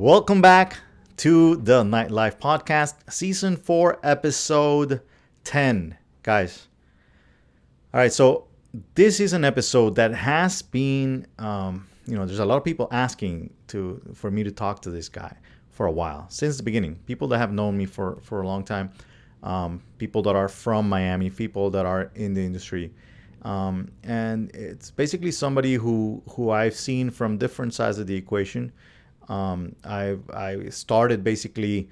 Welcome back to the Nightlife Podcast, Season 4, Episode 10. Guys, all right, so this is an episode that has been, there's a lot of people asking for me to talk to this guy for a while, since the beginning. People that have known me for a long time, people that are from Miami, people that are in the industry. And it's basically somebody who I've seen from different sides of the equation. I started basically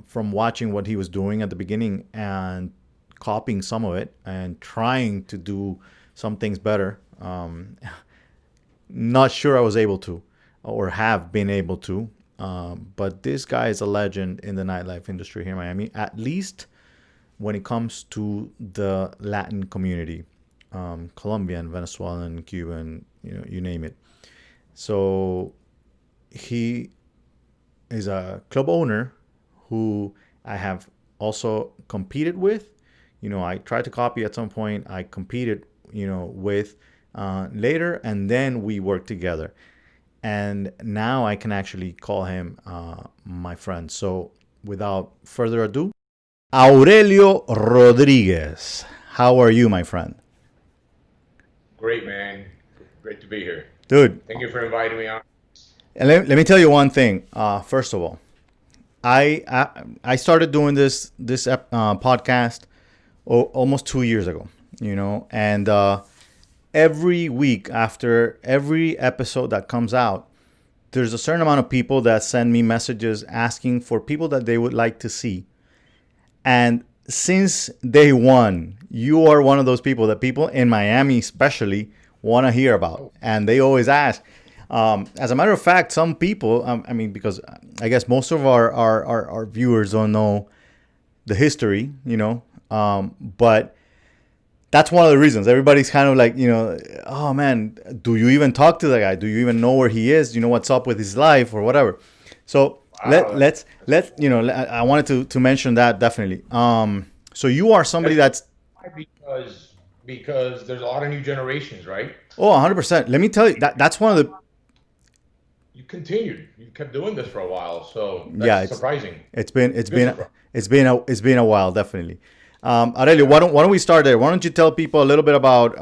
from watching what he was doing at the beginning and copying some of it and trying to do some things better. Not sure I was able to or have been able to. But this guy is a legend in the nightlife industry here in Miami, at least when it comes to the Latin community, Colombian, Venezuelan, Cuban, you name it. So he is a club owner who I have also competed with. I tried to copy at some point. I competed, with later, and then we worked together. And now I can actually call him my friend. So without further ado, Aurelio Rodriguez. How are you, my friend? Great, man. Great to be here. Dude. Thank you for inviting me on. And let me tell you one thing. First of all, I started doing this podcast almost 2 years ago, and every week after every episode that comes out, there's a certain amount of people that send me messages asking for people that they would like to see. And since day one, you are one of those people that people in Miami especially want to hear about. And they always ask. As a matter of fact, some people, because I guess most of our viewers don't know the history, but that's one of the reasons. Everybody's kind of like, oh man, do you even talk to the guy? Do you even know where he is? Do you know what's up with his life or whatever? So let's I wanted to mention that definitely. So you are somebody that's because there's a lot of new generations, right? Oh, 100%. Let me tell you that's one of the. You continued. You kept doing this for a while, so that's surprising. It's been a while, definitely. Aurelio, why don't we start there? Why don't you tell people a little bit about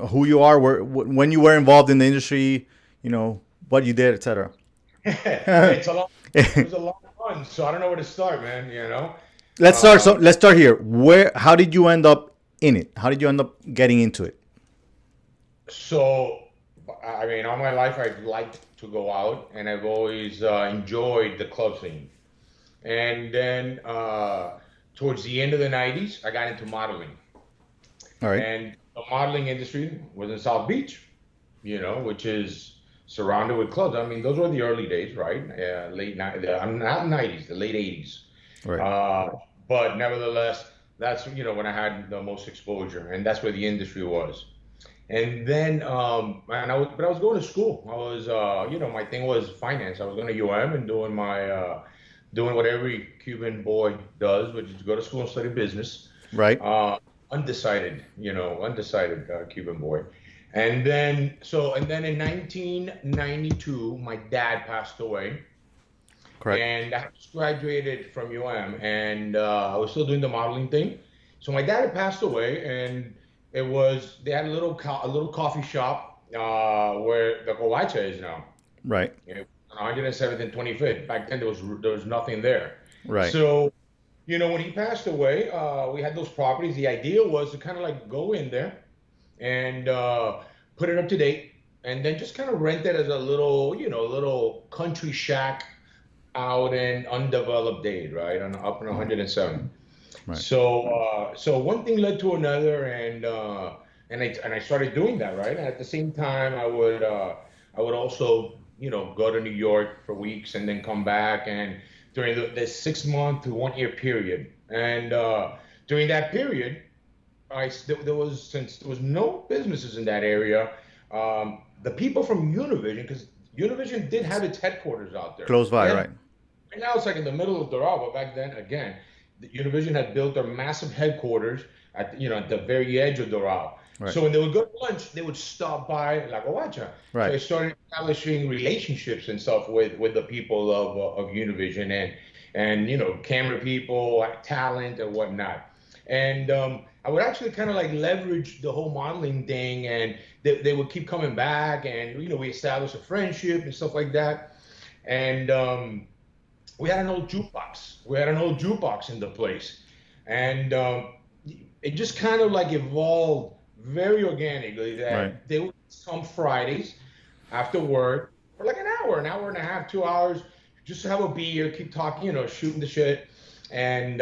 who you are, when you were involved in the industry, what you did, etc. It was a long run, so I don't know where to start, man. Let's start. So let's start here. How did you end up in it? How did you end up getting into it? So, all my life I've liked to go out, and I've always enjoyed the club scene. And then towards the end of the 90s, I got into modeling. All right. And the modeling industry was in South Beach, which is surrounded with clubs. Those were the early days, right? I'm not 90s, the late 80s. Right. But nevertheless, that's when I had the most exposure, and that's where the industry was. And then, I was going to school. I was, my thing was finance. I was going to UM and doing doing what every Cuban boy does, which is to go to school and study business. Right. Undecided Cuban boy. And then in 1992, my dad passed away. Correct. And I just graduated from UM, and I was still doing the modeling thing. So my dad had passed away, and they had a little coffee shop where the Covacha is now. Right. 107th and 25th. Back then there was nothing there. Right. So, when he passed away, we had those properties. The idea was to kind of like go in there and put it up to date, and then just kind of rent it as a little country shack out in undeveloped Dade, right? Up in 107. Right. So one thing led to another, and I started doing that, right? And at the same time, I would also go to New York for weeks and then come back, and during the 6 month to 1 year period, and during that period, there was no businesses in that area. The people from Univision, because Univision did have its headquarters out there. Close by, right? Right now it's like in the middle of Doral, but back then, again, the Univision had built their massive headquarters at the very edge of Doral. Right. So when they would go to lunch, they would stop by La Covacha. So I Right. started establishing relationships and stuff with the people of Univision and camera people, talent and whatnot. And I would actually kind of like leverage the whole modeling thing, and they would keep coming back, and we established a friendship and stuff like that. And we had an old jukebox. We had an old jukebox in the place, and it just kind of like evolved very organically. Right. That they would come Fridays after work for like an hour and a half, 2 hours, just to have a beer, keep talking, shooting the shit, and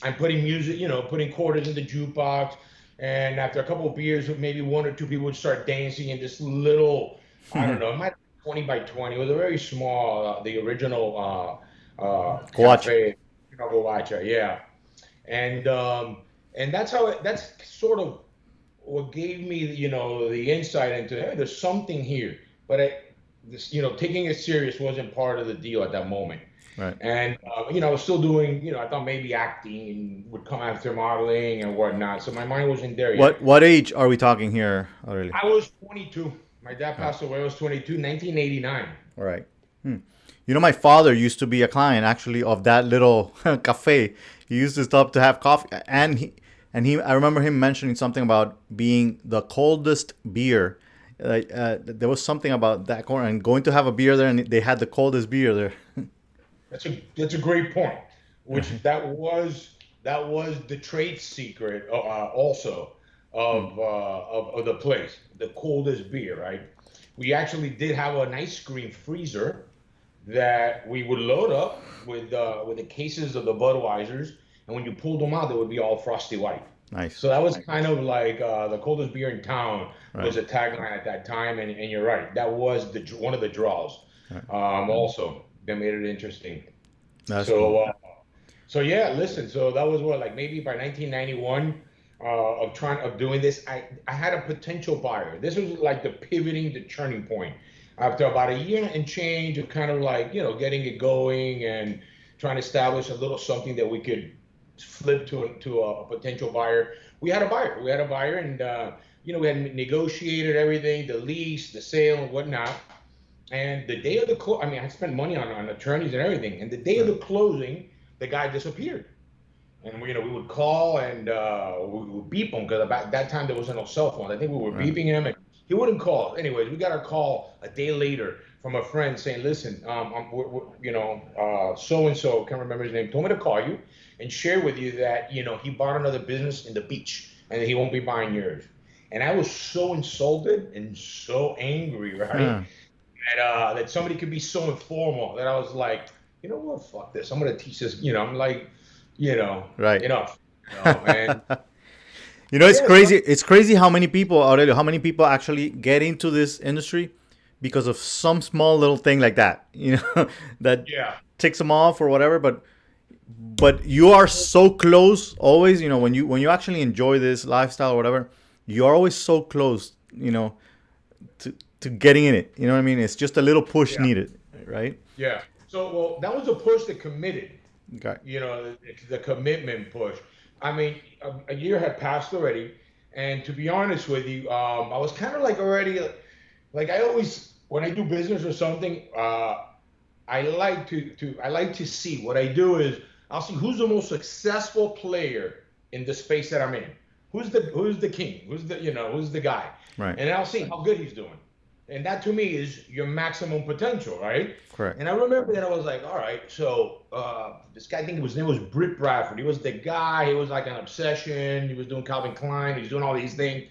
I'm putting music, putting quarters in the jukebox. And after a couple of beers, maybe one or two people would start dancing in this little, I don't know, it might be 20 by 20. It was a very small, the original Covacha. cafe, Covacha, yeah. And that's that's sort of what gave me, the insight into, hey, there's something here. But taking it serious wasn't part of the deal at that moment. Right. And I was still doing, I thought maybe acting would come after modeling and whatnot. So my mind wasn't there yet. What age are we talking here, Aurelio? I was 22. My dad Right. passed away. I was 22, 1989. All right. My father used to be a client actually of that little cafe. He used to stop to have coffee, and I remember him mentioning something about being the coldest beer. There was something about that corner and going to have a beer there, and they had the coldest beer there. That's a great point. Which that was the trade secret also of the place, the coldest beer, right? We actually did have an ice cream freezer that we would load up with the cases of the Budweisers, and when you pulled them out, they would be all frosty white. Nice. So that was kind of like the coldest beer in town was Right. a tagline at that time, and you're right, that was one of the draws. Also, that made it interesting. That's cool. So so yeah, listen. So that was what, like maybe by 1991 of doing this, I had a potential buyer. This was like the turning point. After about a year and change of kind of like getting it going and trying to establish a little something that we could flip to a potential buyer. We had a buyer. We had a buyer, and we had negotiated everything, the lease, the sale, and whatnot. And the day of the close, I mean, I spent money on attorneys and everything. And the day of the closing, the guy disappeared. And we would call, and we would beep him, because about that time there wasn't no cell phone. I think we were Right. beeping him, and he wouldn't call. Anyways, we got a call a day later from a friend saying, "Listen, so and so, can't remember his name, told me to call you and share with you that he bought another business in the beach, and that he won't be buying yours." And I was so insulted and so angry, right? Huh. That somebody could be so informal, that I was like, you know what, fuck this. I'm gonna teach this. I'm like, Right. enough. And It's yeah, crazy. It's crazy how many people, Aurelio, how many people actually get into this industry because of some small little thing like that, that yeah, ticks them off or whatever. But you are so close always, when you actually enjoy this lifestyle or whatever, you are always so close, to getting in it. You know what I mean? It's just a little push yeah, needed, right? yeah. So, well, that was a push that committed. Okay. The commitment push. I mean, a year had passed already, and to be honest with you, I was kind of like already, like I always, when I do business or something, I like to see. What I do is I'll see who's the most successful player in the space that I'm in. Who's the king? Who's the guy? Right. And I'll see how good he's doing. And that to me is your maximum potential, right? Correct. And I remember that I was like, all right, so this guy, I think his name was Britt Bradford. He was the guy. He was like an obsession. He was doing Calvin Klein. He was doing all these things,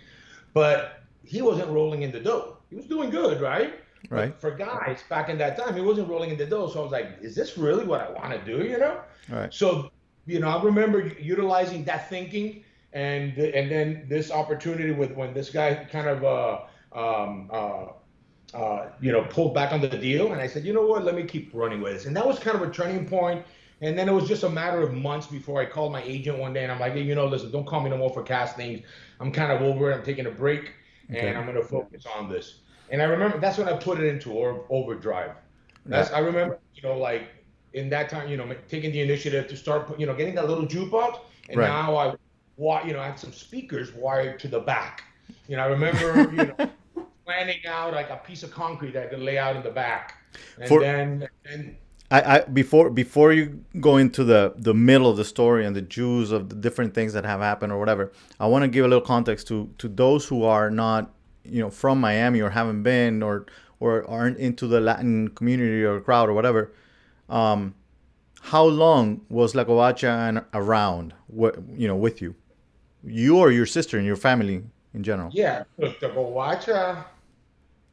but he wasn't rolling in the dough. He was doing good, right? Right. But for guys back in that time, he wasn't rolling in the dough. So I was like, is this really what I want to do? All right. So I remember utilizing that thinking, and then this opportunity with when this guy kind of pulled back on the deal, and I said, you know what, let me keep running with this. And that was kind of a turning point. And then it was just a matter of months before I called my agent one day, and I'm like, hey, listen, don't call me no more for castings. I'm kind of over it. I'm taking a break, Okay. and I'm going to focus on this. And I remember that's when I put it into overdrive. Yeah. I remember, like in that time, taking the initiative to start, getting that little jukebox. And Right. now I had some speakers wired to the back. I remember, planning out like a piece of concrete that I could lay out in the back. And For then, I before you go into the middle of the story and the Jews of the different things that have happened or whatever, I want to give a little context to those who are not from Miami or haven't been or aren't into the Latin community or crowd or whatever. How long was La Covacha around? What with you or your sister and your family in general? yeah, look, the Covacha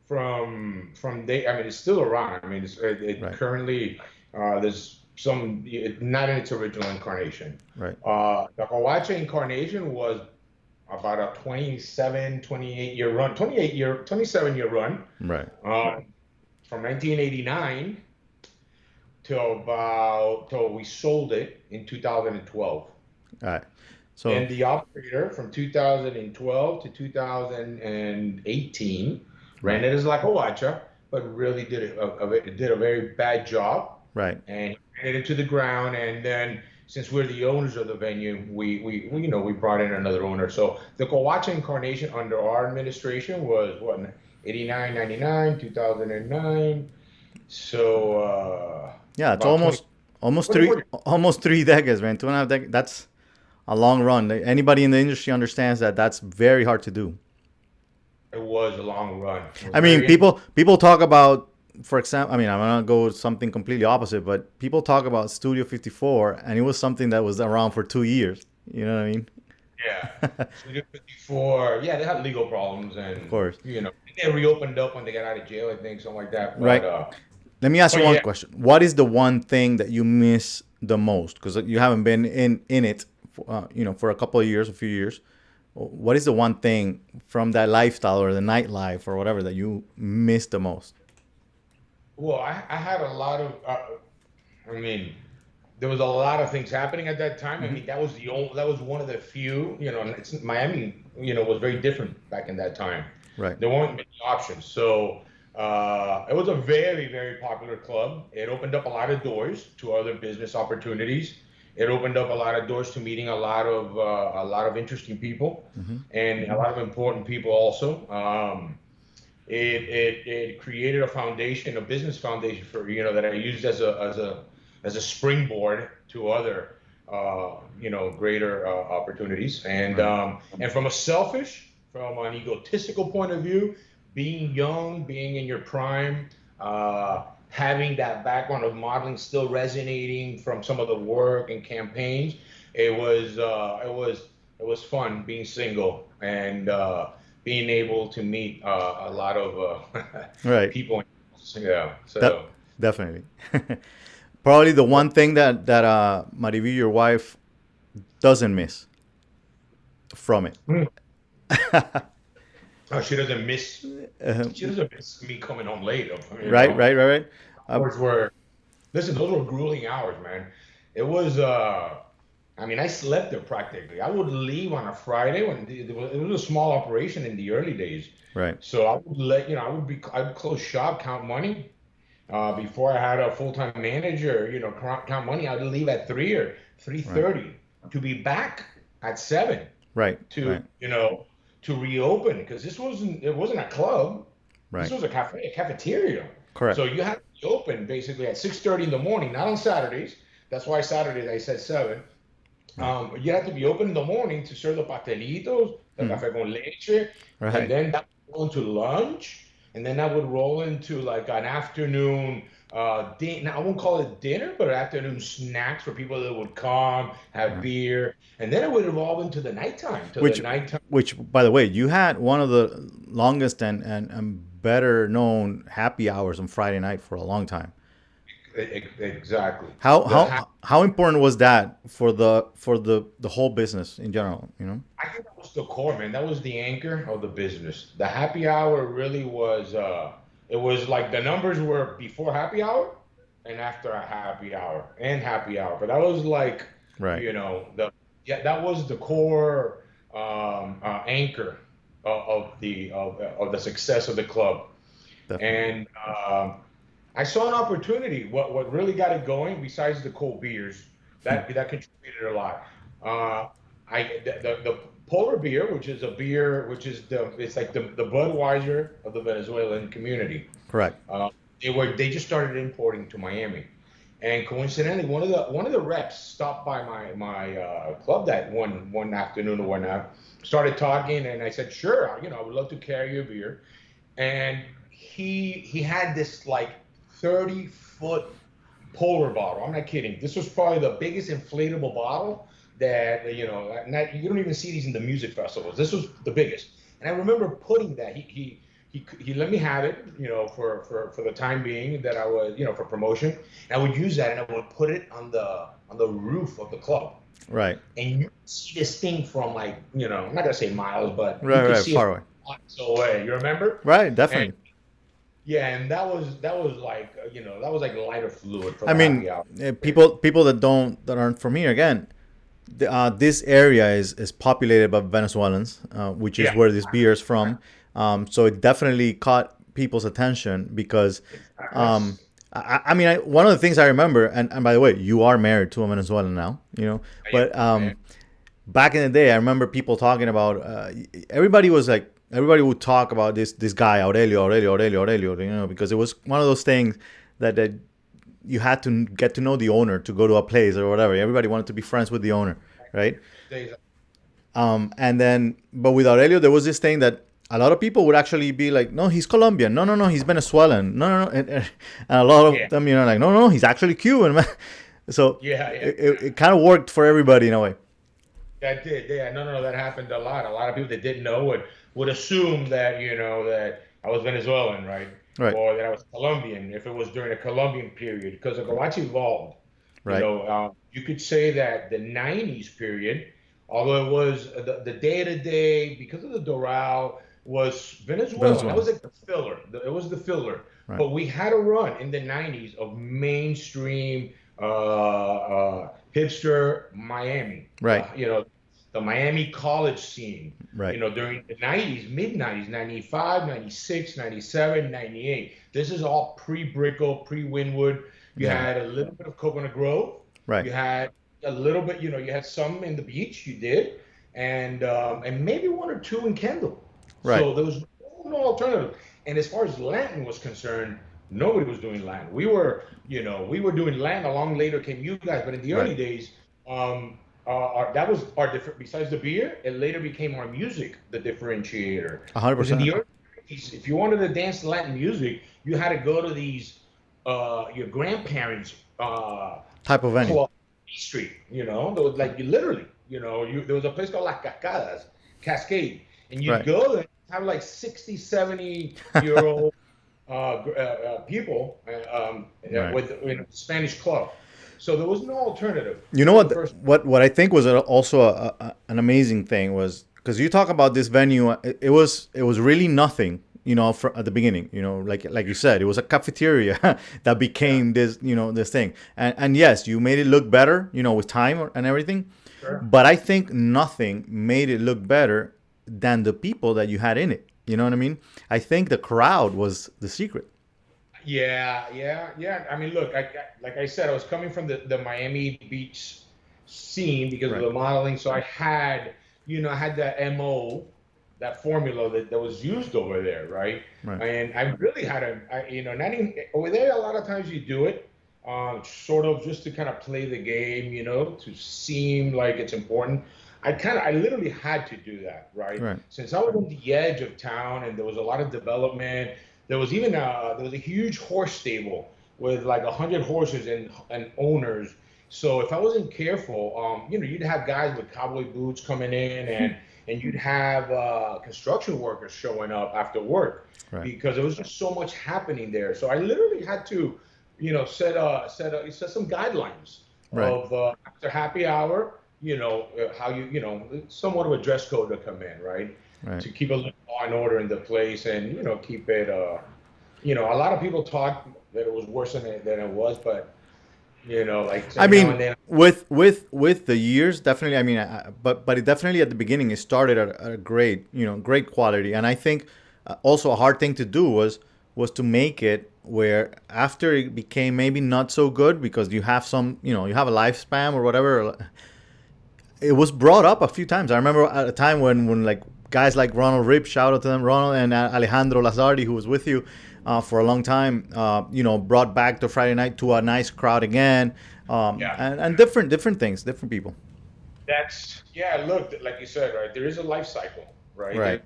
from day. I mean, it's still around. I mean, it Right. currently there's not in its original incarnation. Right. The Covacha incarnation was about a 28 year run, 27-year run, Right. uh, from 1989 till we sold it in 2012. All right. So And the operator from 2012 to 2018 ran right. it as like a watcher, but really did a very bad job Right. and ran it into the ground. And then since we're the owners of the venue, we brought in another owner. So the Covacha incarnation under our administration was what, 89, 99, 2009. So Yeah, it's about 20, almost 20, three almost 3 decades, man. 2.5 decades. That's a long run. Anybody in the industry understands that that's very hard to do. it was a long run. It was I mean, very people talk about, for example, I mean, I'm gonna go with something completely opposite, but people talk about Studio 54, and it was something that was around for 2 years. You know what I mean? Yeah. Studio 54. Yeah, they had legal problems Of and course. they reopened up when they got out of jail, I think, something like that. But Right. Let me ask you but one yeah. question. What is the one thing that you miss the most? Because you haven't been in it, for a couple of years, a few years. What is the one thing from that lifestyle or the nightlife or whatever that you miss the most? Well, I had a lot of I mean, there was a lot of things happening at that time. I Hmm. mean, that was one of the few, Miami, was very different back in that time. Right. There weren't many options. So it was a very, very popular club. It opened up a lot of doors to other business opportunities. It opened up a lot of doors to meeting a lot of interesting people Hmm. and a lot of important people also. It created a foundation, a business foundation for that I used as a springboard to other greater opportunities. And Right. from an egotistical point of view, being young, being in your prime, having that background of modeling still resonating from some of the work and campaigns, it was fun being single and being able to meet a lot of Right. people. Yeah, That so. definitely. Probably the one thing that Mariví, your wife, doesn't miss from it. Hmm. Oh, she doesn't miss. Uh, She doesn't miss me coming home late. right. Right. Right. Right. Hours were, listen, those were grueling hours, man. It was. I mean, I slept there practically. I would leave on a Friday when it was a small operation in the early days. Right. So I would I would close shop, count money. Before I had a full-time manager, count money. I would leave at 3 or Right. 3:30 to be back at 7 Right. to Right. reopen because it wasn't a club. This Right. was a cafeteria. Correct. So you had to be open basically at 6:30 in the morning, not on Saturdays. That's why Saturdays I said 7. Right. You have to be open in the morning to serve the pastelitos, the Hmm. café con leche, and Right. then that would go into lunch, and then that would roll into like an afternoon Now I won't call it dinner, but afternoon snacks for people that would come, have Right. beer, and then it would evolve into the nighttime, to the Which, nighttime. which, by the way, you had one of the longest and better known happy hours on Friday night for a long time. Exactly. How The ha- how how important was that for the whole business in general? I think that was the core, man. That was the anchor of the business. The happy hour really was. It was like the numbers were before happy hour and after a happy hour. But that was like, Right. the yeah, that was the core anchor of the success of the club. Definitely. And I saw an opportunity. What really got it going, besides the cold beers, Hmm. that contributed a lot. Uh, the polar beer, which is a beer, which is it's like the Budweiser of the Venezuelan community. Correct. They just started importing to Miami, and coincidentally, one of the reps stopped by my club that one afternoon or whatnot, started talking, and I said, sure, I would love to carry your beer, and he had this like 30-foot polar bottle. I'm not kidding. This was probably the biggest inflatable bottle that you don't even see these in the music festivals. This was the biggest, and I remember putting that. He let me have it, for the time being that I was, for promotion. And I would use that, and I would put it on the roof of the club, Right. and you see this thing from like, I'm not gonna say miles, but you Right. could Right. see it Far away. miles away. You remember? Right. And Definitely. yeah, and that was like, that was like lighter fluid for I the mean, happy hour. people that aren't from here again. This area is populated by Venezuelans, which is Yeah. where this beer is from. So it definitely caught people's attention because, um, Yes. I mean, one of the things I remember, and by the way, you are married to a Venezuelan now, Yeah. but Yeah. back in the day, I remember people talking about. Everybody would talk about this guy Aurelio, because it was one of those things that you had to get to know the owner to go to a place or whatever. Everybody wanted to be friends with the owner, right? Days- And then, but with Aurelio, there was this thing that a lot of people would actually be like, no, he's Colombian. No, no, no, he's Venezuelan. No, no, no. And a lot of Yeah. them, like, no, no, he's actually Cuban, man. So Yeah. Yeah. it kind of worked for everybody in a way. That did, yeah, no, that happened a lot. A lot of people that didn't know would assume that that I was Venezuelan, right, Right, or that I was Colombian if it was during the Colombian period, because the Covacha evolved. right. You could say that the '90s period, although it was the day to day because of the Doral, was Venezuelan. That Venezuelan. was like the filler. It was the filler. Right, But we had a run in the '90s of mainstream hipster Miami. right, The Miami college scene, right, during the '90s, mid '90s, '95, '96, '97, '98. This is all pre-Brickell, pre-Winwood. You yeah, had a little bit of Coconut Grove. right, You had a little bit, you had some in the beach, you did, and maybe one or two in Kendall. right, So there was no alternative. And as far as Latin was concerned, nobody was doing Latin. We were doing Latin. Along later came you guys, but in the right. early days, that was our different. Besides the beer, it later became our music, the differentiator. Because in 100%. the early days, if you wanted to dance Latin music, you had to go to these your grandparents' Type of venue. club street. There was like you literally, there was a place called Las Cascadas, Cascade, and you'd Right. go there and have like 60, 70 year old people Right. with Spanish club. So there was no alternative You know for the what? first. What I think was also an amazing thing was because you talk about this venue. It was really nothing. At the beginning. Like you said, it was a cafeteria that Yeah, became this thing. And yes, you made it look better. With time and everything. sure. But I think nothing made it look better than the people that you had in it. You know what I mean? I think the crowd was the secret. Yeah, yeah, yeah. I mean, look, like I said, I was coming from the Miami Beach scene because of Right. the modeling, so I had that MO, that formula that was used over there, right? Right. And I really had not even over there. A lot of times you do it, sort of just to kind of play the game, to seem like it's important. I literally had to do that, right? Right. Since I was on the edge of town and there was a lot of development. There was a huge horse stable with like 100 horses and owners. So if I wasn't careful, you'd have guys with cowboy boots coming in, and you'd have construction workers showing up after work Right. because there was just so much happening there. So I literally had to, set some guidelines Right. of after happy hour, how somewhat of a dress code to come in, right? Right. To keep a little law and order in the place, and keep it. A lot of people talk that it was worse than it was, but like I every now mean, and then. with the years, definitely. I mean, but it definitely at the beginning it started at a great quality, and I think also a hard thing to do was to make it where after it became maybe not so good because you have some, you have a lifespan or whatever. It was brought up a few times. I remember at a time when like guys like Ronald Rip, shout out to them, Ronald and Alejandro Lazardi, who was with you for a long time, brought back the Friday night to a nice crowd again, Yeah. and different things, different people. That's yeah. Look, like you said, right? There is a life cycle, right? Right.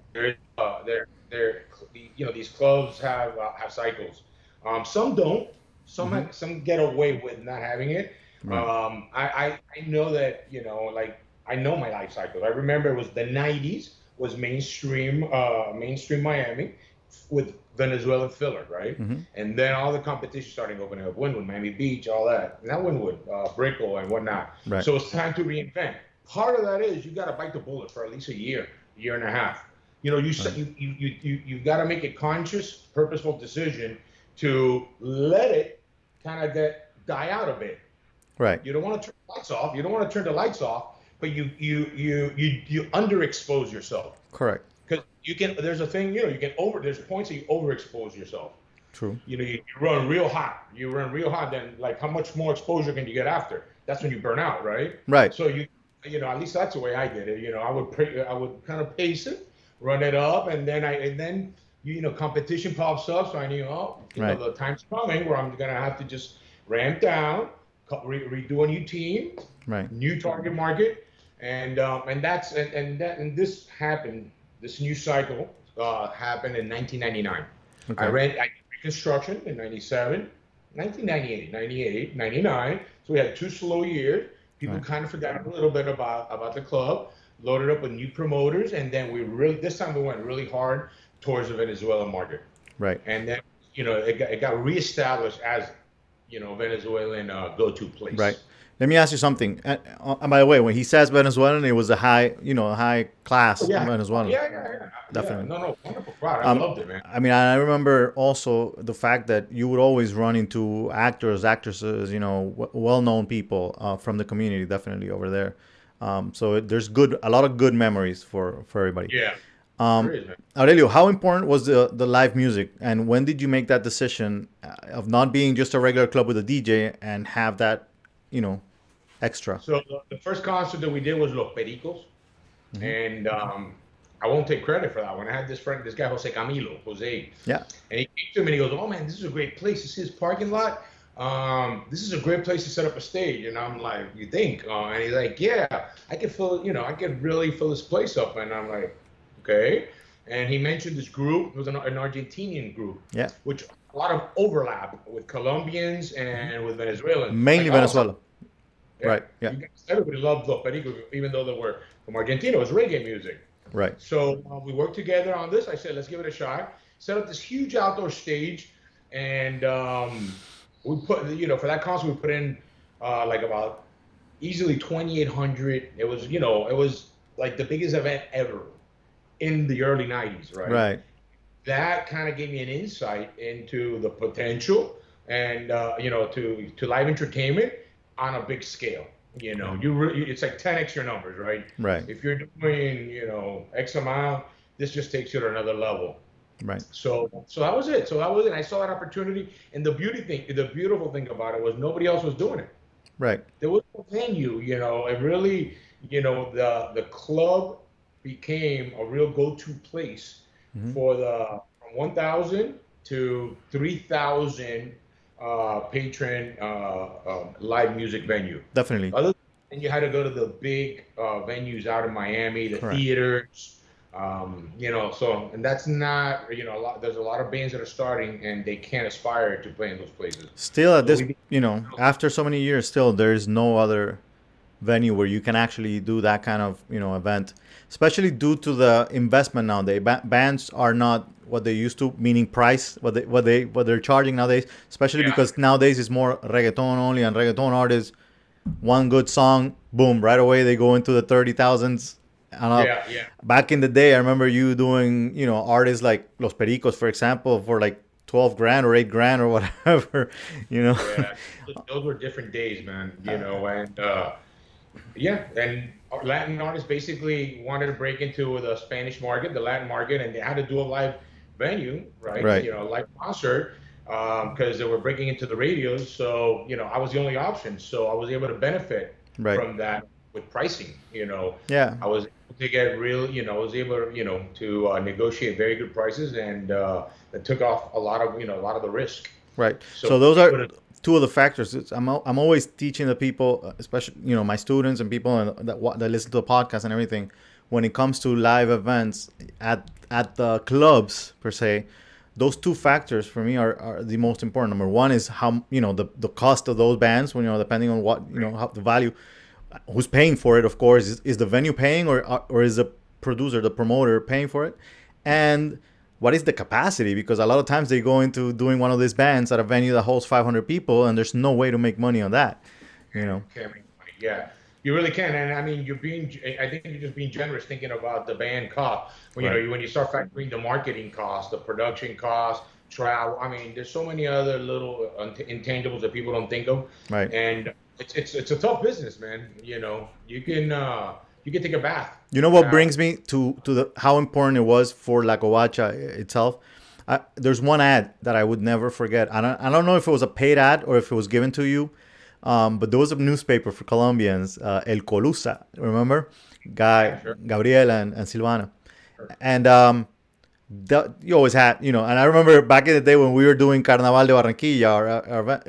These clubs have cycles. Some don't. Hmm. Some get away with not having it. Right. I know that like I know my life cycles. I remember it was the '90s was mainstream Miami with Venezuelan filler, right? Hmm. And then all the competition starting opening up, Wynwood, Miami Beach, all that. Not Wynwood, Brickell and whatnot. Right. So it's time to reinvent. Part of that is you got to bite the bullet for at least a year and a half. Right. You got to make a conscious, purposeful decision to let it kind of die out a bit. Right. You don't want to turn the lights off. You don't want to turn the lights off, but you underexpose yourself Correct. because you can. There's a thing, you can there's points that you overexpose yourself. True. You run real hot. You run real hot, then like how much more exposure can you get after? That's when you burn out, right? Right. So at least that's the way I did it. I would kind of pace it, run it up, and then competition pops up, so I knew, Right. the time's coming where I'm gonna have to just ramp down, redo a new team, Right. new target market, and this happened. This new cycle happened in 1999. Okay. I did reconstruction in 97, 1998, 98, 99. So we had 2 slow years. People Right. kind of forgot a little bit about the club, loaded up with new promoters, and then this time we went really hard towards the Venezuelan market. Right. And then, it got reestablished as, Venezuelan go-to place. Right. Let me ask you something. And by the way, when he says Venezuelan, it was a high class Oh, yeah. Venezuelan. Yeah. Definitely. No, wonderful crowd. I loved it, man. I mean, I remember also the fact that you would always run into actors, actresses, well-known people from the community, definitely over there. So there's a lot of good memories for everybody. Yeah. There Um, is, man. Aurelio, how important was the live music, and when did you make that decision of not being just a regular club with a DJ and have that, extra? So the first concert that we did was Los Pericos. Hmm. And I won't take credit for that one. I had this guy, Jose, Yeah. and he came to me and he goes, "Oh man, this is a great place. This is his parking lot. This is a great place to set up a stage." And I'm like, "You think?" And he's like, "Yeah, I could I could really fill this place up." And I'm like, "Okay." And he mentioned this group. It was an Argentinian group, Yeah. which a lot of overlap with Colombians and with Venezuelans. Mainly Like, awesome. Venezuela. Yeah. Right. Yeah. Everybody loved Los Pericos, even though they were from Argentina. It was reggae music. Right. So we worked together on this. I said, let's give it a shot. Set up this huge outdoor stage, and we put, for that concert, we put in like about easily 2,800. It was like the biggest event ever in the early 90s, right? Right. That kind of gave me an insight into the potential and, to live entertainment on a big scale. It's like 10x your numbers, right? Right. If you're doing, X amount, this just takes you to another level. Right. So that was it. I saw that opportunity, and the beautiful thing about it was nobody else was doing it. Right. There was no venue, it really, the club became a real go-to place Hmm. from 1,000 to 3,000 patron live music venue. Definitely. And you had to go to the big venues out in Miami, the Correct. theaters, and that's not, there's a lot of bands that are starting and they can't aspire to play in those places. Still at So this, after so many years, still there's no other venue where you can actually do that kind of, event, especially due to the investment nowadays. Bands are not what they used to, meaning price, what they're charging nowadays, especially Yeah. because nowadays it's more reggaeton only, and reggaeton artists, one good song, boom, right away they go into the 30,000s and up. Yeah. Back in the day, I remember you doing, artists like Los Pericos, for example, for like 12 grand or 8 grand or whatever, Yeah. Those were different days, man, and and Latin artists basically wanted to break into the Spanish market, the Latin market, and they had to do a live venue, right? Right. You know, live concert, because they were breaking into the radios. So, you know, I was the only option. So I was able to benefit Right. from that with pricing. You know, Yeah. I was able to get real, you know, I was able, you know, to negotiate very good prices, and that took off a lot of, you know, a lot of the risk. Right. So So those are able to, two of the factors. I'm always teaching the people, especially my students and people that listen to the podcast and everything, when it comes to live events at the clubs per se. Those two factors for me are the most important. Number one is how the cost of those bands. When depending on what how the value, who's paying for it. Of course, is the venue paying or is the producer, the promoter paying for it, and what is the capacity? Because a lot of times they go into doing one of these bands at a venue that holds 500 people, and there's no way to make money on that. You know. can't make money. Yeah, you really can. And I mean, I think you're just being generous thinking about the band cost. When Right. when you start factoring the marketing cost, the production cost, travel. I mean, there's so many other little intangibles that people don't think of. Right. And it's a tough business, man. You know, you can take a bath. You know what Uh, brings me to the how important it was for La Covacha itself. There's one ad that I would never forget. I don't know if it was a paid ad or if it was given to you, but there was a newspaper for Colombians, El Colusa. Remember, yeah, sure. Gabriela and Silvana, Sure. and you always had, and I remember back in the day when we were doing Carnaval de Barranquilla, our event,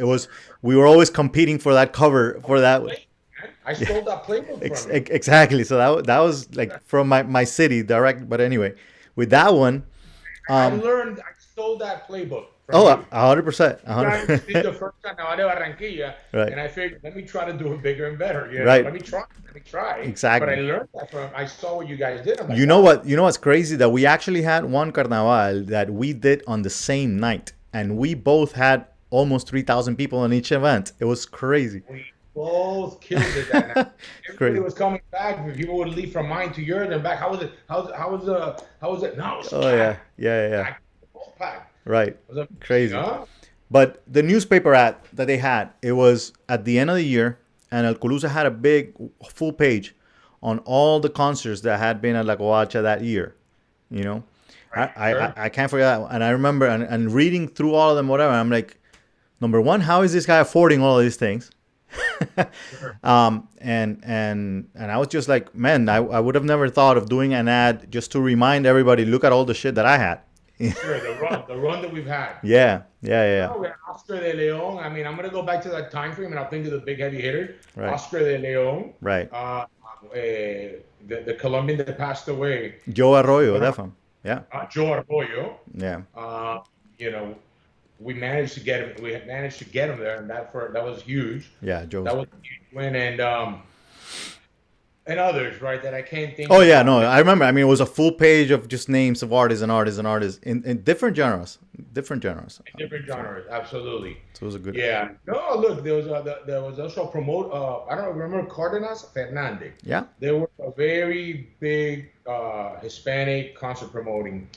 we were always competing for that cover for that. I stole that playbook from you. Exactly. So that was like from my city direct. But anyway, with that one, um, I stole that playbook from oh, you. 100%, Guys did 100. the first Carnaval de Barranquilla, Right. and I figured, let me try to do it bigger and better. You know, Right. let me try. But I Exactly. learned that from. I saw what you guys did. I'm like, You know wow, what? You know what's crazy? That we actually had one carnaval that we did on the same night, and we both had almost 3,000 people in each event. It was crazy. we both killed it that night. It's Everybody crazy. was coming back. People would leave from mine to yours and back. How was it? How was it? No, it was Oh yeah, packed. yeah, yeah. Packed. Both packed. Right. It was amazing, Crazy. huh? But the newspaper ad that they had, it was at the end of the year, and El Colusa had a big full page on all the concerts that had been at La Covacha that year. You know, I, Right. I, I Sure. I can't forget that. And I remember and reading through all of them, whatever. I'm like, number one, how is this guy affording all of these things? Sure. And I was just like, man, I would have never thought of doing an ad just to remind everybody, look at all the shit that I had. Sure. The run that we've had. Yeah, yeah, yeah, Oh, we had Oscar de Leon. I mean, I'm gonna go back to that time frame, and I'll think of the big heavy hitters. right, Oscar de Leon, right. the Colombian that passed away, Joe Arroyo, definitely. Yeah, Joe Arroyo. yeah, Uh, you know, we managed to get him. We had managed to get him there, and that was huge. yeah. Joe's. That was a huge win, and others, right? That I can't think Oh of yeah, right no, now. I remember. I mean, it was a full page of just names of artists and artists and artists in different genres, different genres. Different So, genres, absolutely. so it was a good. Yeah. No, look, there was also a promote. I don't remember Cardenas Fernandez. Yeah. They were a very big Hispanic concert promoting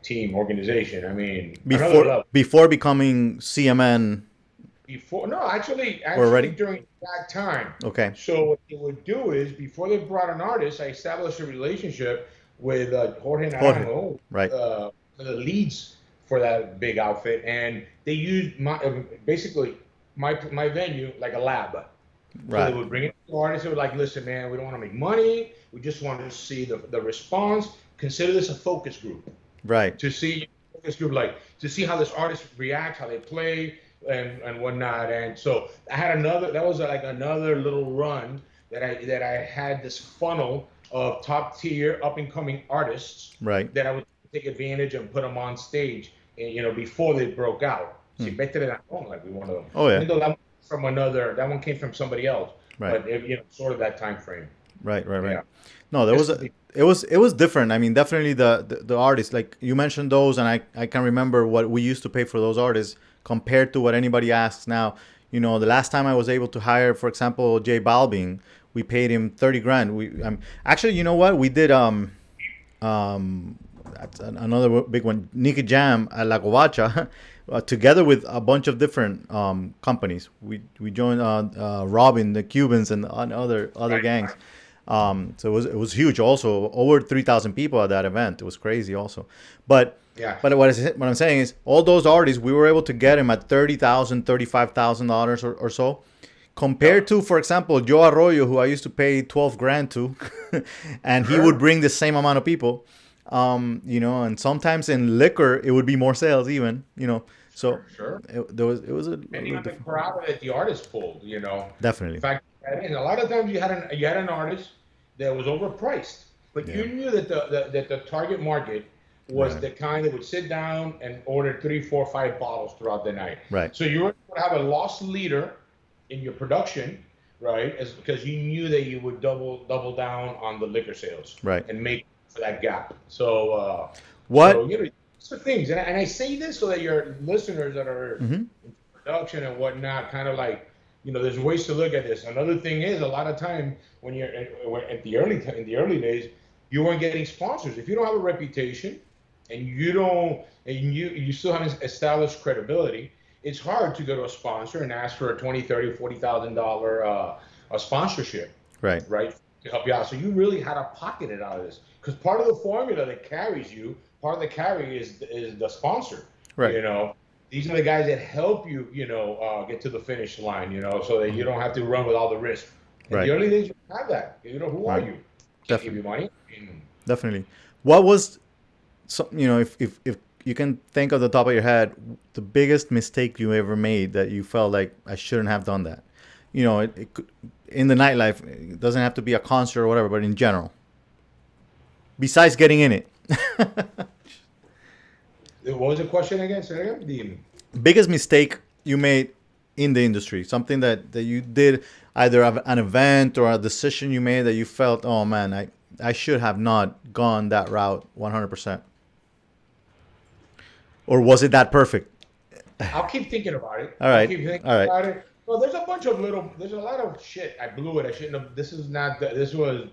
team organization. I mean, another level. Before becoming CMN No, already. during that time. Okay. So what they would do is before they brought an artist, I established a relationship with Jorge Jorge. Naranjo, Right. the leads for that big outfit, and they used basically my venue like a lab. So they Right. would bring in the artists. They were like, "Listen, man, we don't want to make money. We just want to see the response. Consider this a focus group Right. to see focus group like to see how this artist reacts, how they play, and whatnot." And so I had another. That was like another little run that I had this funnel of top tier up and coming artists Right. that I would take advantage and put them on stage, and, before they broke out. See, better than like we one of them. Oh yeah. Even though that one came from somebody else, Right. but sort of that time frame. Right. Right. Right. Yeah. No, there was Just it was different. I mean, definitely the artists, like you mentioned those, and I can remember what we used to pay for those artists compared to what anybody asks now. The last time I was able to hire, for example, J Balvin, we paid him 30 grand. Actually, you know what? We did that's another big one, Nicky Jam at La Covacha, together with a bunch of different companies. We joined Robin, the Cubans, and other right, gangs. right. So it was huge. Also, over 3,000 people at that event. It was crazy. Also, but Yeah. what I'm saying is, all those artists, we were able to get them at $30,000, $35,000 or so, compared to, for example, Joe Arroyo, who I used to pay 12 grand to, and he would Sure. bring the same amount of people. And sometimes in liquor it would be more sales even. So Sure. it was a Depending little on the different. crowd that the artist pulled, you know. In Definitely. fact, and a lot of times you had an artist that was overpriced, but Yeah. you knew that the target market was Right. the kind that would sit down and order three, four, five bottles throughout the night. Right. So you were going to have a loss leader in your production, right? As because you knew that you would double down on the liquor sales Right. and make for that gap. So What? these are things, and I say this so that your listeners that are Hmm. in production and whatnot, kind of like, there's ways to look at this. Another thing is, a lot of time when you're in the early days, you weren't getting sponsors. If you don't have a reputation and you still haven't established credibility, it's hard to go to a sponsor and ask for a 20, 30, $40,000 a sponsorship, Right. right, to help you out. So you really had to pocket it out of this, because part of the formula that carries you, part of the carry is the sponsor. Right. These are the guys that help you, get to the finish line, so that you don't have to run with all the risk. In Right. the early days, you don't have that. Who are Right. you? Can't give Definitely. you money. I mean, Definitely. What was if you can think of the top of your head, the biggest mistake you ever made that you felt like I shouldn't have done that? It could, in the nightlife, it doesn't have to be a concert or whatever, but in general, besides getting in it. what was the question again? Say it again. Biggest mistake you made in the industry, something that you did, either an event or a decision you made that you felt, oh man, I should have not gone that route 100%. Or was it that perfect? I'll keep thinking about it. All I'll right. keep thinking All right. about it. Well, there's a lot of shit. I blew it. I shouldn't have. This is not. This was,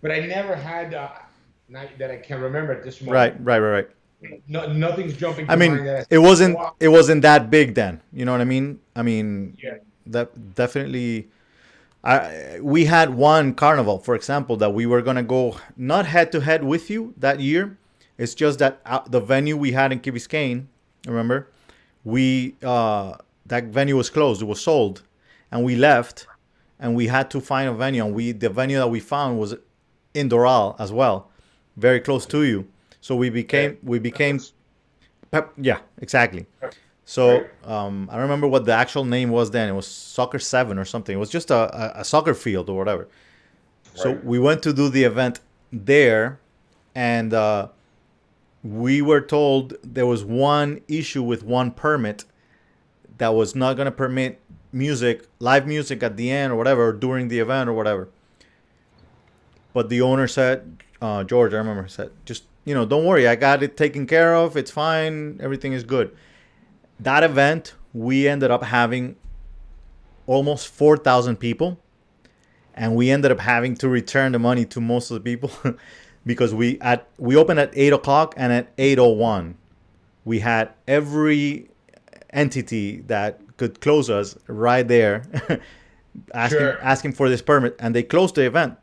but I never had. Not that I can remember at this Right, moment. right, right, right. No, nothing's jumping I to mean, mind. That it wasn't wow, it wasn't that big then. You know what I mean? I mean, yeah, that definitely. We had one carnival, for example, that we were gonna go not head to head with you that year. It's just that the venue we had in Key Biscayne, remember, we that venue was closed. It was sold, and we left, and we had to find a venue. And the venue that we found was in Doral as well, very close to you. So yeah. we That became was yeah, exactly. So right. I remember what the actual name was then. It was Soccer 7 or something. It was just a soccer field or whatever. So Right. we went to do the event there, and we were told there was one issue with one permit that was not going to permit live music at the end or whatever, during the event or whatever. But the owner said, George, I remember, said, just, don't worry, I got it taken care of. It's fine. Everything is good. That event, we ended up having almost 4,000 people, and we ended up having to return the money to most of the people because we opened at 8 o'clock, and at 8:01 we had every entity that could close us right there asking Sure. asking for this permit, and they closed the event,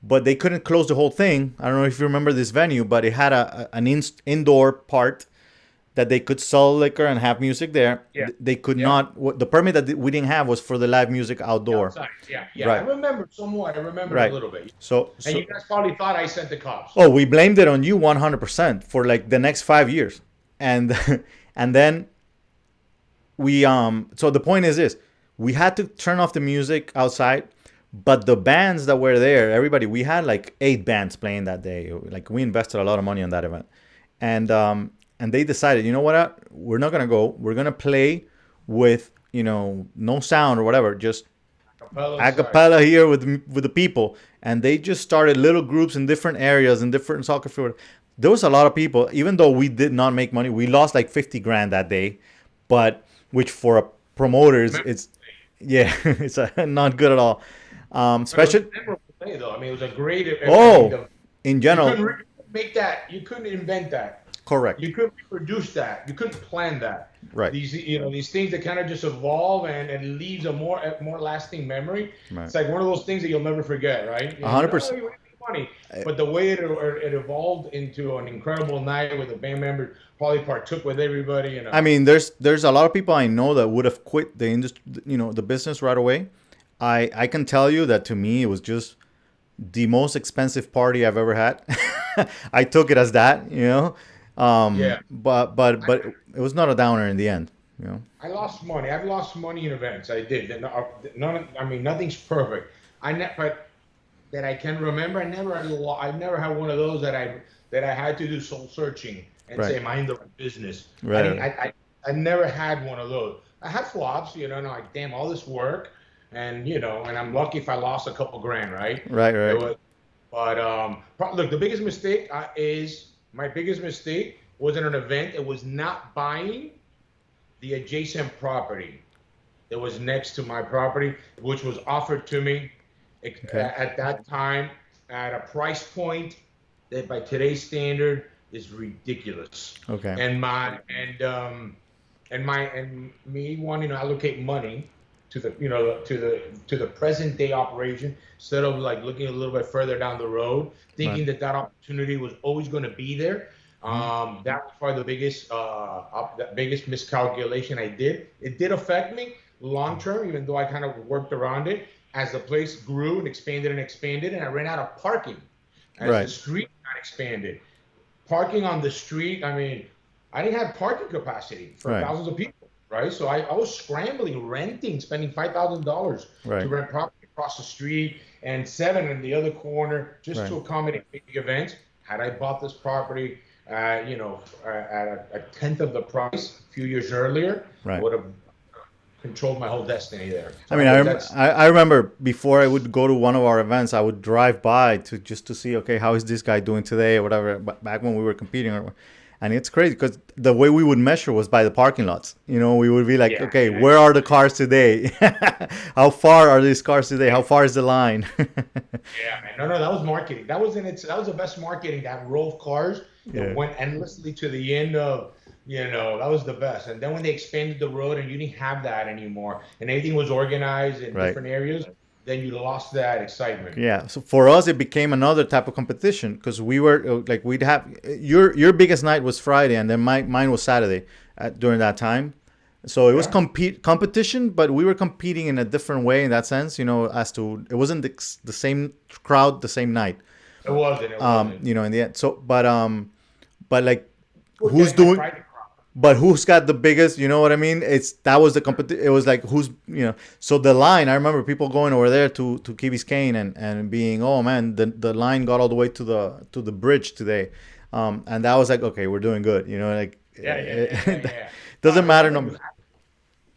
but they couldn't close the whole thing. I don't know if you remember this venue, but it had an indoor part that they could sell liquor and have music there. Yeah. They could Yeah. not. The permit that we didn't have was for the live music outdoor. Outside. Yeah. Yeah. I Right. remember somewhat. I remember a Right. little bit. So And so you guys probably thought I sent the cops. oh, we blamed it on you 100% for like the next 5 years, and and then so the point is this: we had to turn off the music outside, but the bands that were there, everybody, we had like 8 bands playing that day. Like, we invested a lot of money on that event, and they decided, you know what, we're not gonna go. We're gonna play with no sound or whatever, just Capella a side. cappella here with the people. And they just started little groups in different areas, in different soccer field. There was a lot of people. Even though we did not make money, we lost like 50 grand that day, but which for a promoters, it's, yeah, it's not good at all. But it was a Especially, memorable day, though. I mean, it was a great. I mean, oh, in you general, couldn't make that. You couldn't invent that. Correct. You couldn't reproduce that. You couldn't plan that. Right. These things that kind of just evolve and leaves a more lasting memory. Right. It's like one of those things that you'll never forget, right? A You hundred know, oh, percent. you made money, but the way it evolved into an incredible night with the band members probably partook with everybody. I mean, there's a lot of people I know that would have quit the industry, the business right away. I can tell you that to me it was just the most expensive party I've ever had. I took it as that. Yeah. But it was not a downer in the end. I lost money. I've lost money in events. I did. I mean, nothing's perfect. But that I can remember, I never had one of those that I had to do soul searching and Right. say, "Am I in the right business?" I Right. didn't. I never had one of those. I had flops, and I'm like, damn, all this work, and I'm lucky if I lost a couple grand, right? Right. It Right. was, but look, the biggest mistake is my biggest mistake wasn't an event. It was not buying the adjacent property that was next to my property, which was offered to me Okay. at that time at a price point that by today's standard is ridiculous. Okay. And me wanting to allocate money to the present day operation instead of like looking a little bit further down the road, thinking Right. that opportunity was always going to be there. That was probably the biggest miscalculation I did. It did affect me long term, even though I kind of worked around it as the place grew and expanded, and I ran out of parking as Right. the street got expanded. Parking on the street, I mean, I didn't have parking capacity for Right. thousands of people, right? So I was scrambling, renting, spending $5,000 Right. to rent property across the street and seven in the other corner just Right. to accommodate big events. Had I bought this property, at a tenth of the price a few years earlier, I Right. would have controlled my whole destiny there. I mean, I remember before I would go to one of our events, I would drive by to see, okay, how is this guy doing today or whatever. Back when we were competing, and it's crazy because the way we would measure was by the parking lots. We would be like, Yeah, okay, yeah. where are the cars today? How far are these cars today? How far is the line? Yeah, man. No, that was marketing. That was the best marketing. That row of cars Yeah. that went endlessly to the end of, that was the best. And then when they expanded the road and you didn't have that anymore, and everything was organized in Right. different areas, then you lost that excitement. Yeah. So for us, it became another type of competition because we were like, we'd have your biggest night was Friday, and then mine was Saturday during that time. So it was Yeah. competition, but we were competing in a different way in that sense, as to it wasn't the same crowd the same night, It wasn't. It wasn't. in the end. So, but like, We're who's getting that doing? private crowd. But who's got the biggest? You know what I mean? That was the competition. It was like So the line, I remember people going over there to Key Biscayne and being, oh man, the line got all the way to the bridge today, and that was like, okay, we're doing good. Like Yeah. doesn't I matter. remember No.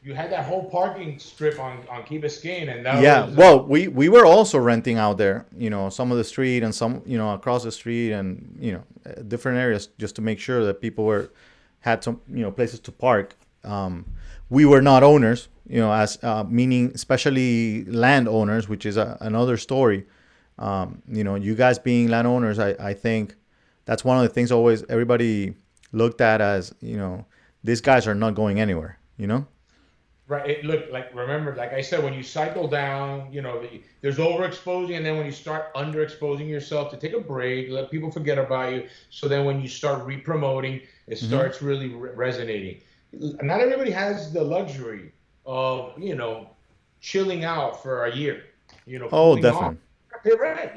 you had that whole parking strip on Key Biscayne, and that Yeah, was well, we were also renting out there, some of the street and some, across the street and, different areas just to make sure that people had some, places to park. We were not owners, as meaning especially landowners, which is another story. You guys being landowners, I think that's one of the things always everybody looked at as, these guys are not going anywhere, right. It looked like, remember, like I said, when you cycle down, there's overexposing, and then when you start underexposing yourself, to take a break, let people forget about you. So then when you start re-promoting, it starts really resonating. Not everybody has the luxury of, chilling out for a year, Oh, cooling off. definitely. Pay rent,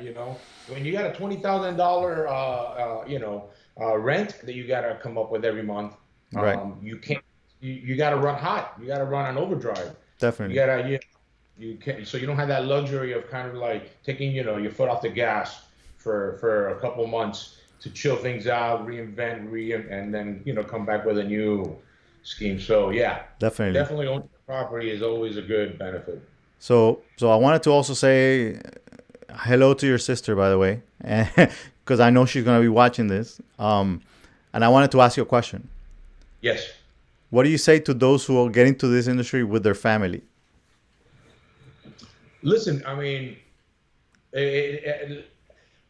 when you got a $20,000, rent that you got to come up with every month. Right. You can't. You got to run hot. You got to run on overdrive. You Definitely. gotta. You can't. So you don't have that luxury of kind of like taking your foot off the gas for a couple months to chill things out, reinvent, and then come back with a new scheme. So yeah, Definitely. definitely owning the property is always a good benefit. So I wanted to also say hello to your sister, by the way, because I know she's going to be watching this. And I wanted to ask you a question. Yes. What do you say to those who are getting to this industry with their family? Listen, I mean,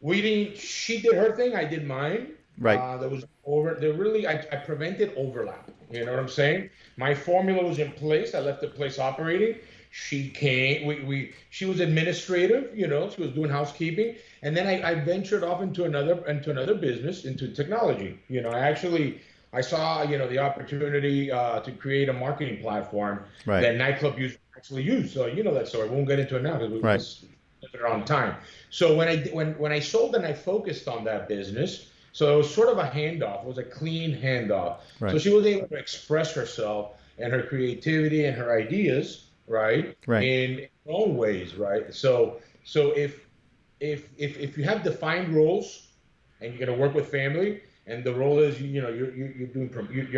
we didn't. She did her thing. I did mine. Right. There was I prevented overlap. You know what I'm saying? My formula was in place. I left the place operating. She came. She was administrative. You know, she was doing housekeeping, and then I ventured off into another business, into technology. You know, I saw the opportunity to create a marketing platform Right. that nightclub users actually use. So you know that story. We won't get into it now because we Right. just limited on time. So when I sold and I focused on that business, so it was sort of a handoff. It was a clean handoff. So Right. she was able to express herself and her creativity and her ideas, right, Right. in her own ways, right. So if you have defined roles and you're going to work with family, and the role is you're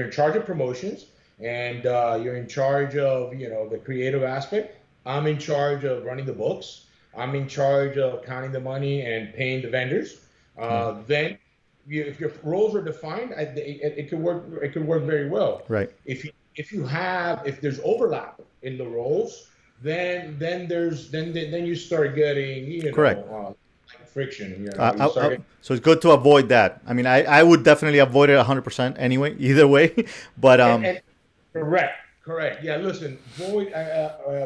in charge of promotions, and you're in charge of the creative aspect. I'm in charge of running the books. I'm in charge of counting the money and paying the vendors. Right. Then if your roles are defined, it could work. It could work very well. Right. If there's overlap in the roles, then you start getting Correct. like friction. You start getting. So it's good to avoid that. I mean, I would definitely avoid it 100% anyway, either way. But And correct, correct. Yeah, listen,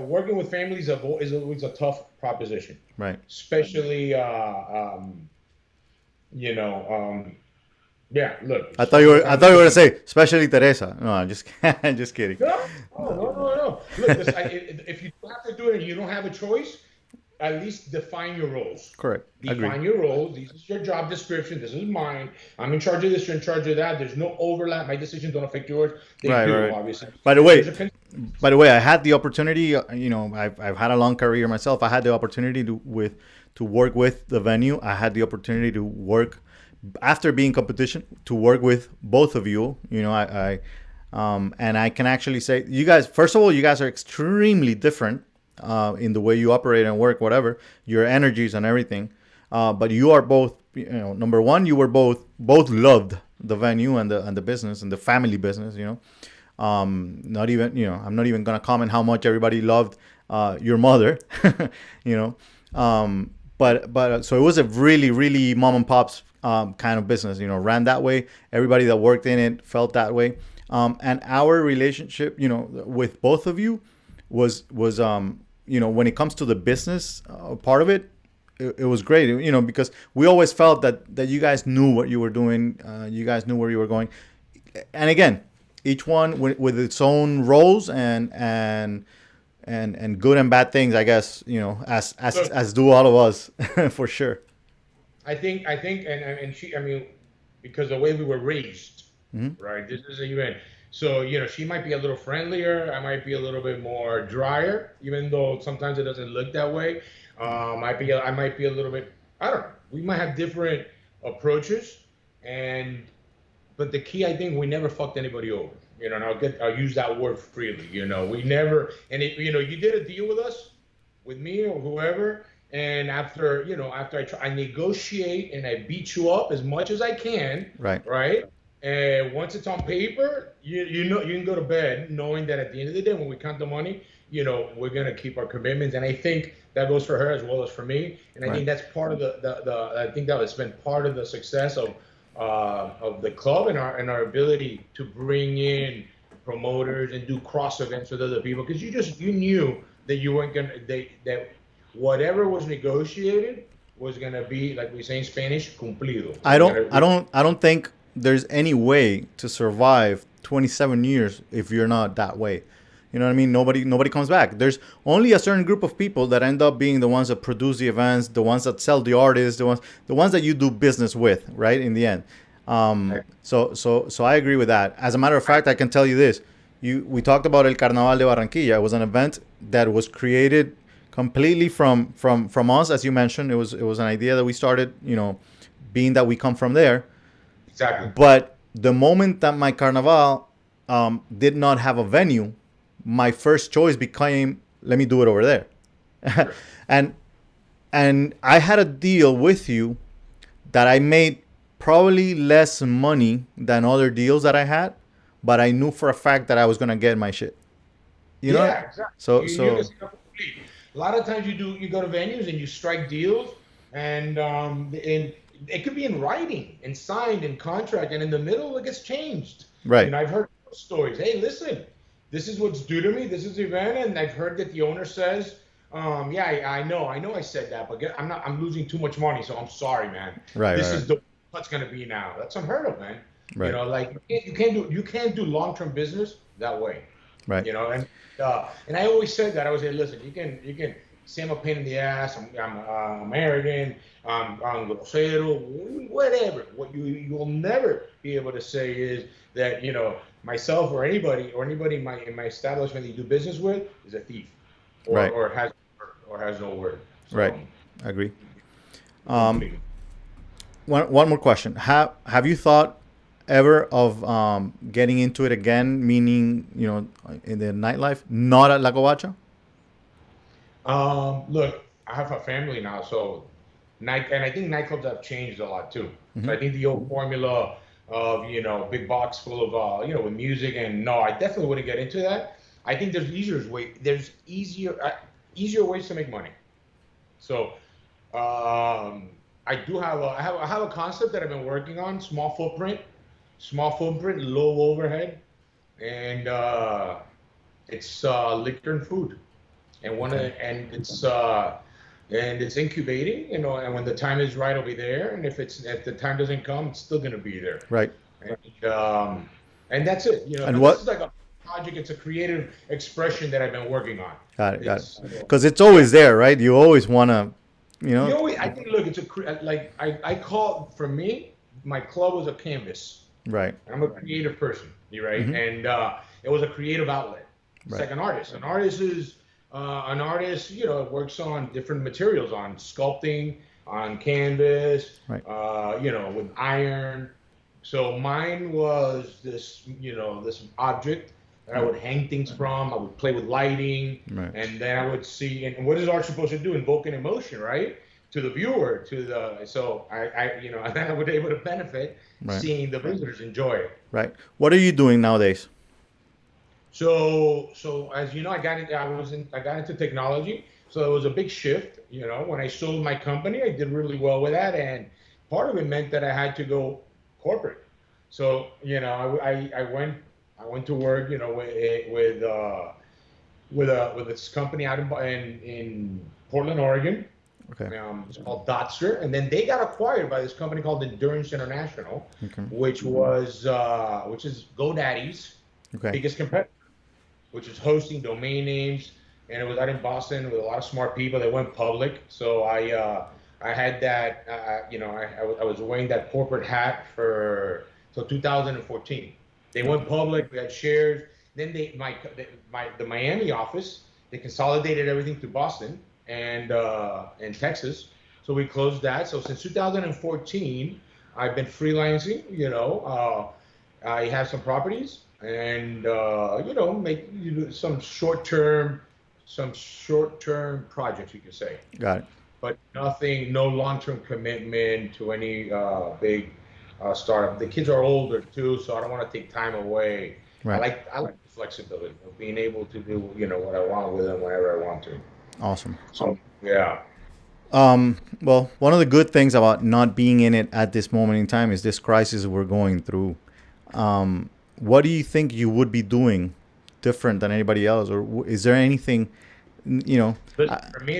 working with families is always a tough proposition, right. especially you know, yeah. Look, I thought you were. I thought you were gonna sometimes. say, especially Teresa. No, I'm just. I'm just kidding. No, no. Look, if you don't have to do it and you don't have a choice, at least define your roles. Correct. Agreed. Define your roles. This is your job description. This is mine. I'm in charge of this. You're in charge of that. There's no overlap. My decisions don't affect yours. They Right. do, Right. obviously. By the There's way, a con- I had the opportunity. I've had a long career myself. I had the opportunity to work with the venue. I had the opportunity to work after being competition to work with both of you. And I can actually say, you guys. First of all, you guys are extremely different in the way you operate and work, whatever your energies and everything. But you are both. Number one, you were both loved the venue and the business and the family business. Not even, I'm not even gonna comment how much everybody loved your mother. you know, but so it was a really really mom and pop's kind of business. Ran that way. Everybody that worked in it felt that way. And our relationship, with both of you was when it comes to the business part of it, it was great, because we always felt that you guys knew what you were doing, you guys knew where you were going, and again, each one with its own roles and good and bad things, I guess, Look, as do all of us, for sure. and she, I mean, because the way we were raised, Hmm. right? This is even so, she might be a little friendlier. I might be a little bit more drier, even though sometimes it doesn't look that way. I might be a little bit. I don't know. We might have different approaches, and but the key, I think, we never fucked anybody over. And I'll use that word freely. We never. And you did a deal with us, with me or whoever. And after I negotiate and I beat you up as much as I can, Right. right? And once it's on paper, you can go to bed knowing that at the end of the day, when we count the money, we're gonna keep our commitments. And I think that goes for her as well as for me. And I Right. think that's part of I think that has been part of the success of the club, and our ability to bring in promoters and do cross events with other people, because you knew that you weren't gonna that whatever was negotiated was gonna be, like we say in Spanish, cumplido. I don't I don't I don't think there's any way to survive 27 years if you're not that way. You know what I mean? Nobody comes back. There's only a certain group of people that end up being the ones that produce the events, the ones that sell the artists, the ones that you do business with, right? In the end. So I agree with that. As a matter of fact, I can tell you this. We talked about El Carnaval de Barranquilla. It was an event that was created completely from us, as you mentioned. It was an idea that we started, being that we come from there. Exactly. But the moment that my Carnaval did not have a venue, my first choice became, let me do it over there. Sure. and I had a deal with you that I made probably less money than other deals that I had, but I knew for a fact that I was gonna get my shit. You know? Yeah, exactly. So You can see that complete. A lot of times you go to venues and you strike deals, and it could be in writing and signed in contract, and in the middle it gets changed. Right. I've heard stories. Hey, listen, this is what's due to me. This is the event, and I've heard that the owner says, yeah, I know, I said that, but I'm losing too much money, so I'm sorry, man. Right. This Right. is the what's gonna be now. That's unheard of, man. Right. Like you can't do long-term business that way. Right. And I always said that. I always say, listen, you can say I'm a pain in the ass. I'm arrogant. I'm grosero, whatever. What you'll never be able to say is that myself or anybody in my establishment that you do business with is a thief or Right. has no word. So, Right. I agree. One more question. Have you thought ever of getting into it again, meaning, in the nightlife, not at La Covacha? Look, I have a family now, so and I think nightclubs have changed a lot too. Mm-hmm. So I think the old formula of big box full of with music, and no, I definitely wouldn't get into that. I think there's easier ways to make money. So I have a concept that I've been working on, small footprint, low overhead, and it's liquor and food. And it's incubating, and when the time is right, it'll be there. And if the time doesn't come, it's still gonna be there. Right. And that's it. And this is like a project. It's a creative expression that I've been working on. Got it. Because it's always there, right? You always want to, I think, look, it's I call, for me, my club was a canvas. Right. I'm a creative person, right? Mm-hmm. And it was a creative outlet. It's Right. like an artist. An artist works on different materials, on sculpting, on canvas, Right. With iron. So mine was this object that I would hang things from. I would play with lighting, Right. and then I would see. And what is art supposed to do? Invoke an emotion, right? To the viewer, so then I would be able to benefit Right. seeing the visitors enjoy it. Right. What are you doing nowadays? So as you know, I got into technology. So it was a big shift. When I sold my company, I did really well with that, and part of it meant that I had to go corporate. So I went to work with this company out in Portland, Oregon. Okay. It's called Dotster, and then they got acquired by this company called Endurance International, Okay. which is GoDaddy's biggest competitor, which is hosting domain names, and it was out in Boston with a lot of smart people. They went public, so I had that. I was wearing that corporate hat till 2014. They went public. We had shares. Then the Miami office, they consolidated everything to Boston and Texas. So we closed that. So since 2014, I've been freelancing. I have some properties, and make some short-term projects, you could say. Got it. But no long-term commitment to any big startup. The kids are older too, so I don't want to take time away. Right. I like the flexibility of being able to do what I want with them whenever I want to. Awesome. So yeah. Well, one of the good things about not being in it at this moment in time is this crisis we're going through. What do you think you would be doing different than anybody else, or is there anything, But for me,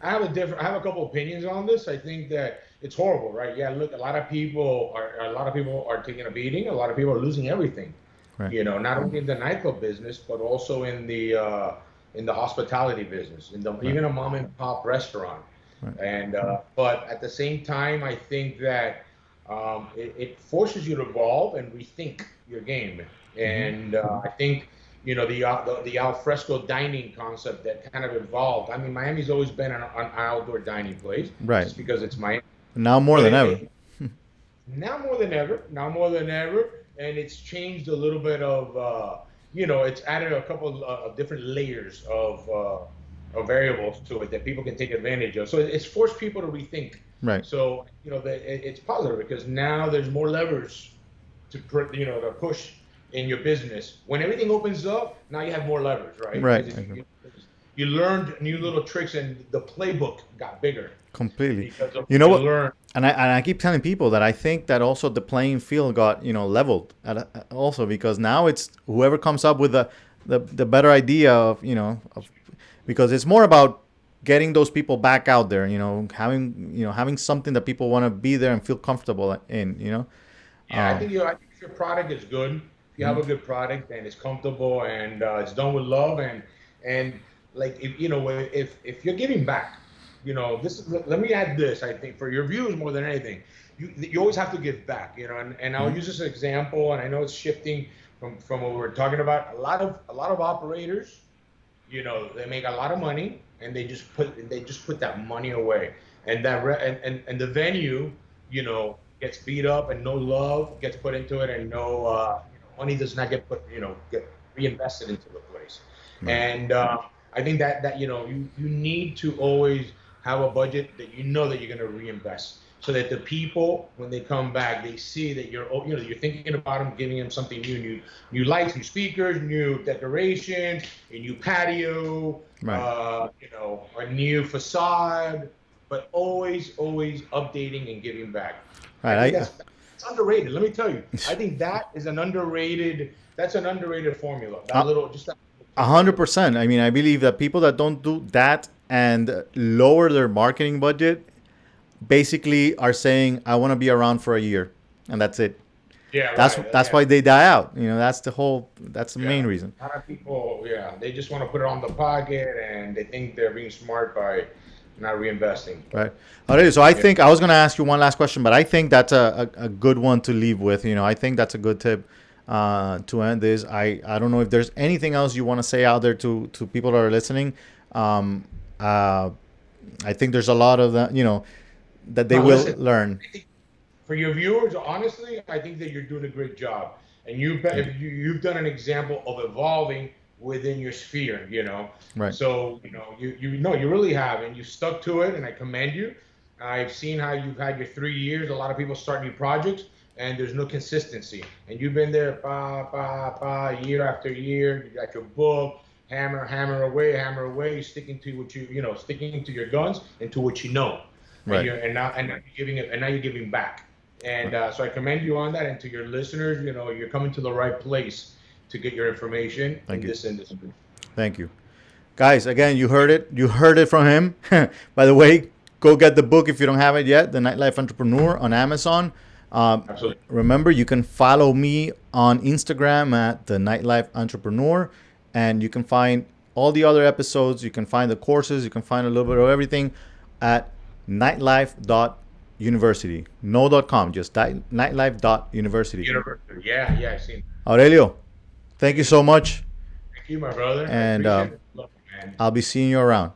I have a couple opinions on this. I think that it's horrible, right? Yeah, look, a lot of people are taking a beating. A lot of people are losing everything. Right. Not only in the nightclub business, but also in the hospitality business, even a mom and pop restaurant. Right. And but at the same time, I think that it forces you to evolve and rethink your game. And I think the al fresco dining concept that kind of evolved. I mean, Miami's always been an outdoor dining place, Right. just because it's Miami. Now more than ever. Now more than ever, and it's changed a little bit of it's added a couple of different layers of variables to it that people can take advantage of. So it's forced people to rethink. Right. So it's positive because now there's more levers to push in your business. When everything opens up, now you have more levers, right? Right. You learned new little tricks, and the playbook got bigger. Completely. Because of You know what? learned. And I keep telling people that I think that also the playing field got leveled also, because now it's whoever comes up with the better idea of because it's more about getting those people back out there, having something that people want to be there and feel comfortable in. Yeah, Um, I think if your product is good, if you have mhm. a good product and it's comfortable and it's done with love and like if if you're giving back, this is let me add this. I think for your viewers more than anything, you always have to give back, and I'll Mhm. use this as an example, and I know it's shifting from what we're talking about. A lot of operators, they make a lot of money and they just put that money away, and and the venue, gets beat up and no love gets put into it, and no money does not get get reinvested into the place. Right. And I think that you need to always have a budget that that you're going to reinvest, so that the people, when they come back, they see that you're thinking about them, giving them something new lights, new speakers, new decorations, a new patio, Right. a new facade, but always updating and giving back. I think Right. that's underrated. Let me tell you, I think that is an underrated. That's an underrated formula. Uh, That little, just that little A touch, that hundred little. percent. I mean, I believe that people that don't do that and lower their marketing budget basically are saying, "I want to be around for a year," and that's it. Yeah, That's right. that's why they die out. That's the main Yeah. reason. A lot of people, yeah, they just want to put it on the pocket and they think they're being smart by not reinvesting. Right. Alright, so I Yeah. think I was going to ask you one last question, but I think that's a good one to leave with. I think that's a good tip to end this. I don't know if there's anything else you want to say out there to people that are listening. Um, uh, I think there's a lot of that, that they Now, will listen, learn. I think for your viewers, honestly, I think that you're doing a great job. And Thank you. you've done an example of evolving within your sphere. Right. So, you really have, and you stuck to it, and I commend you. I've seen how you've had your 3 years. A lot of people start new projects, and there's no consistency. And you've been there, year after year. You got your book, hammer away, sticking to sticking to your guns and to what you know, and Right. now you're giving it, and now you're giving back. And Right. so I commend you on that. And to your listeners, you're coming to the right place to get your information Thank in you. this industry. Thank you. Guys, again, you heard it. You heard it from him. By the way, go get the book if you don't have it yet, The Nightlife Entrepreneur on Amazon. Absolutely. Remember, you can follow me on Instagram at The Nightlife Entrepreneur, and you can find all the other episodes. You can find the courses. You can find a little bit of everything at nightlife.university. No.com, just nightlife.university. University. Yeah, I seen. Aurelio, thank you so much, Thank you, my brother. I and appreciate it. Love it, man. I'll be seeing you around.